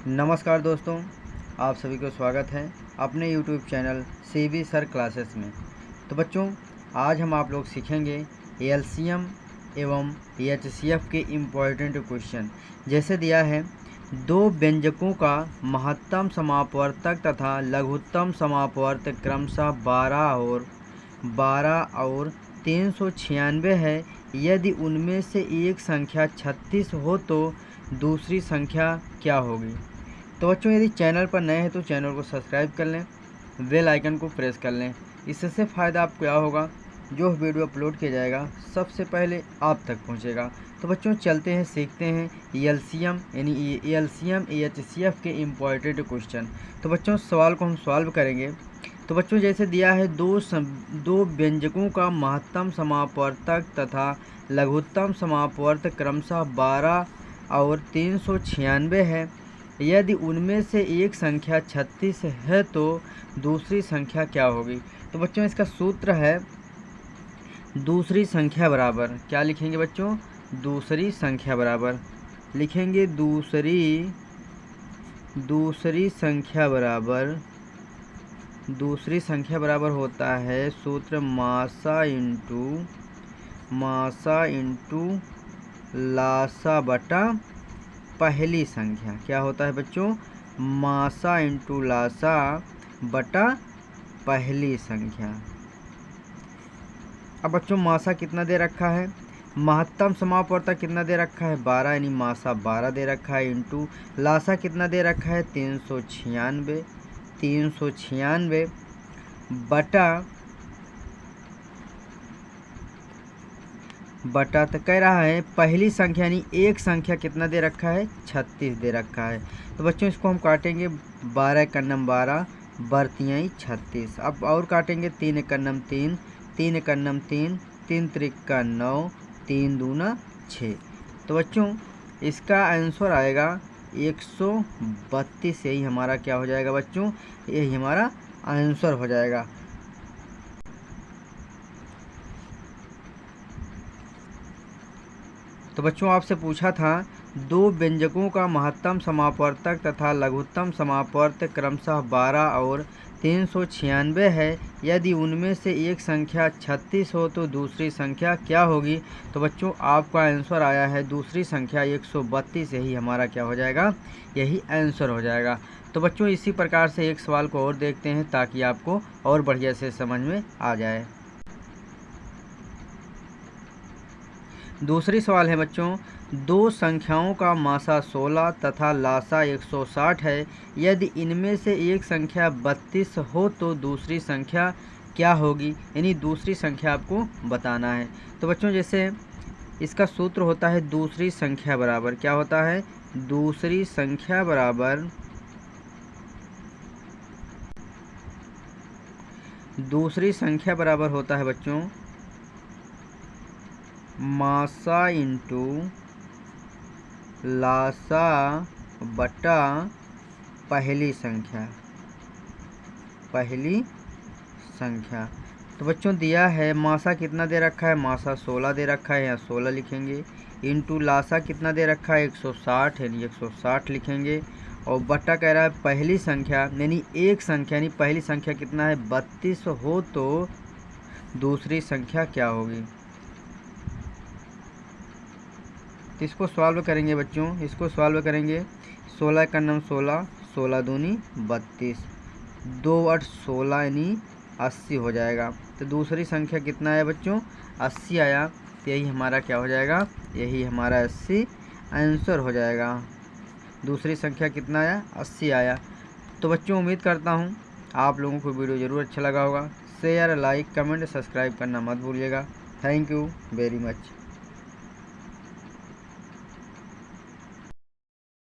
नमस्कार दोस्तों, आप सभी को स्वागत है अपने YouTube channel CB sir classes में। तो बच्चों, आज हम आप लोग सीखेंगे एलसीएम एवं एचसीएफ के इम्पोर्टेंट क्वेश्चन। जैसे दिया है, दो व्यंजकों का महत्तम समापवर्तक तथा लघुत्तम समापवर्तक क्रमशः 12 और 396 है। यदि उनमें से एक संख्या 36 हो तो दूसरी संख्या क्या होगी? तो बच्चों, यदि चैनल पर नए हैं तो चैनल को सब्सक्राइब कर लें, बेल आइकन को प्रेस कर लें। इससे फ़ायदा आपको क्या होगा, जो वीडियो अपलोड किया जाएगा सबसे पहले आप तक पहुंचेगा। तो बच्चों, चलते हैं, सीखते हैं एलसीएम यानी एलसीएम एचसीएफ के इम्पोर्टेंट क्वेश्चन। तो बच्चों, सवाल को हम सॉल्व करेंगे। तो बच्चों, जैसे दिया है, दो व्यंजकों का महत्तम समापवर्तक तथा लघुत्तम समापवर्तक क्रमशः 12 और 396 है। यदि उनमें से एक संख्या 36 है तो दूसरी संख्या क्या होगी? तो बच्चों, इसका सूत्र है दूसरी संख्या बराबर, क्या लिखेंगे बच्चों? दूसरी संख्या बराबर लिखेंगे, दूसरी संख्या बराबर होता है सूत्र मासा इंटू लासा बटा पहली संख्या। क्या होता है बच्चों? मासा इंटू लासा बटा पहली संख्या। अब बच्चों, मासा कितना दे रखा है, महत्तम समापवर्तक कितना दे रखा है? 12, यानी मासा 12 दे रखा है, इंटू लासा कितना दे रखा है? 396 बटा तो कह रहा है पहली संख्या, यानी एक संख्या कितना दे रखा है? 36 दे रखा है। तो बच्चों, इसको हम काटेंगे, 12 एक अन्नम 12, बरतियाँ 36। अब और काटेंगे, 3 एक अन्नम 3, 3 एक अन्नम 3, 3 त्रिका 9, 3 दूना 6। तो बच्चों, इसका आंसर आएगा 132। यही हमारा क्या हो जाएगा बच्चों? यही हमारा आंसर हो जाएगा। तो बच्चों, आपसे पूछा था, दो व्यंजकों का महत्तम समापवर्तक तथा लघुत्तम समापवर्तक क्रमशः 12 और 396 है। यदि उनमें से एक संख्या 36 हो तो दूसरी संख्या क्या होगी? तो बच्चों, आपका आंसर आया है दूसरी संख्या 132। यही हमारा क्या हो जाएगा? यही आंसर हो जाएगा। तो बच्चों, इसी प्रकार से एक सवाल को और देखते हैं ताकि आपको और बढ़िया से समझ में आ जाए। दूसरी सवाल है बच्चों, दो संख्याओं का मासा 16 तथा लासा 160 है। यदि इनमें से एक संख्या 32 हो तो दूसरी संख्या क्या होगी? यानी दूसरी संख्या आपको बताना है। तो बच्चों, जैसे इसका सूत्र होता है दूसरी संख्या बराबर, क्या होता है? दूसरी संख्या बराबर होता है बच्चों मासा इंटू लासा बटा पहली संख्या। तो बच्चों, दिया है मासा कितना दे रखा है? मासा 16 दे रखा है, यहाँ 16 लिखेंगे, इंटू लासा कितना दे रखा है? 160, यानी 160 लिखेंगे, और बटा कह रहा है पहली संख्या, यानी एक संख्या, यानी पहली संख्या कितना है? 32 हो तो दूसरी संख्या क्या होगी? तो इसको सॉल्व करेंगे बच्चों, इसको सॉल्व करेंगे। 16 का नाम 16, 16 दूनी 32, 2 8 16, यानी 80 हो जाएगा। तो दूसरी संख्या कितना है बच्चों? 80 आया। तो यही हमारा क्या हो जाएगा? यही हमारा 80 आंसर हो जाएगा। दूसरी संख्या कितना आया? 80 आया। तो बच्चों, उम्मीद करता हूँ आप लोगों को वीडियो ज़रूर अच्छा लगा होगा। शेयर, लाइक, कमेंट, सब्सक्राइब करना मत भूलिएगा। Thank you very much.